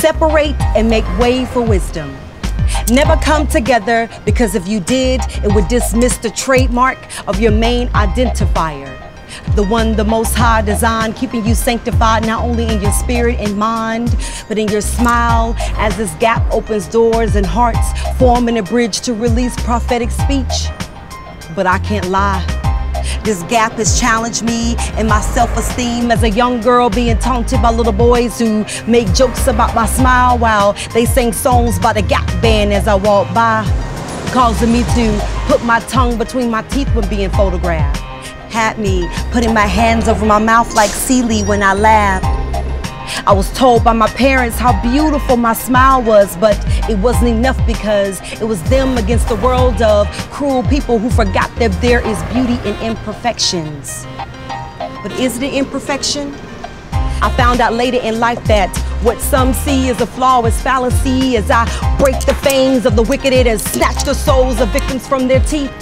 separate and make way for wisdom. Never come together, because if you did, it would dismiss the trademark of your main identifier. The one the Most High designed, keeping you sanctified not only in your spirit and mind, but in your smile, as this gap opens doors and hearts, forming a bridge to release prophetic speech. But I can't lie, this gap has challenged me and my self-esteem as a young girl, being taunted by little boys who make jokes about my smile while they sing songs by the Gap Band as I walk by, causing me to put my tongue between my teeth when being photographed. Had me putting my hands over my mouth like Celie when I laughed. I was told by my parents how beautiful my smile was, but it wasn't enough because it was them against the world of cruel people who forgot that there is beauty in imperfections. But is it an imperfection? I found out later in life that what some see as a flaw is fallacy, as I break the fangs of the wicked and snatch the souls of victims from their teeth,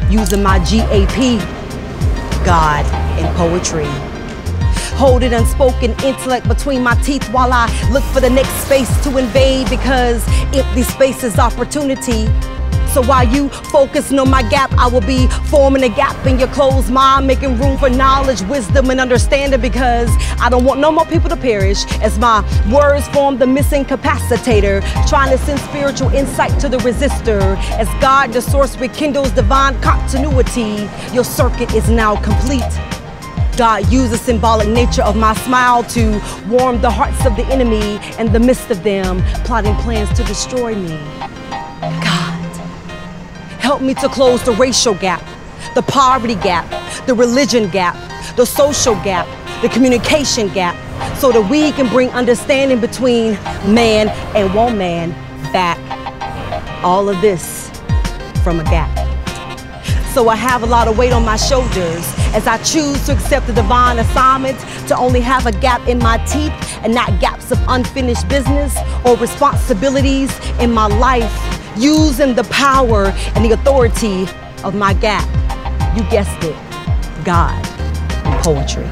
using my GAP, God and poetry. Holding unspoken intellect between my teeth while I look for the next space to invade, because empty space is opportunity. So while you focusing on my gap, I will be forming a gap in your closed mind, making room for knowledge, wisdom, and understanding, because I don't want no more people to perish as my words form the missing capacitator, trying to send spiritual insight to the resistor. As God, the source, rekindles divine continuity, your circuit is now complete. God used the symbolic nature of my smile to warm the hearts of the enemy in the midst of them plotting plans to destroy me. God, help me to close the racial gap, the poverty gap, the religion gap, the social gap, the communication gap, so that we can bring understanding between man and woman back. All of this from a gap. So I have a lot of weight on my shoulders as I choose to accept the divine assignment to only have a gap in my teeth and not gaps of unfinished business or responsibilities in my life, using the power and the authority of my gap. You guessed it, God and poetry.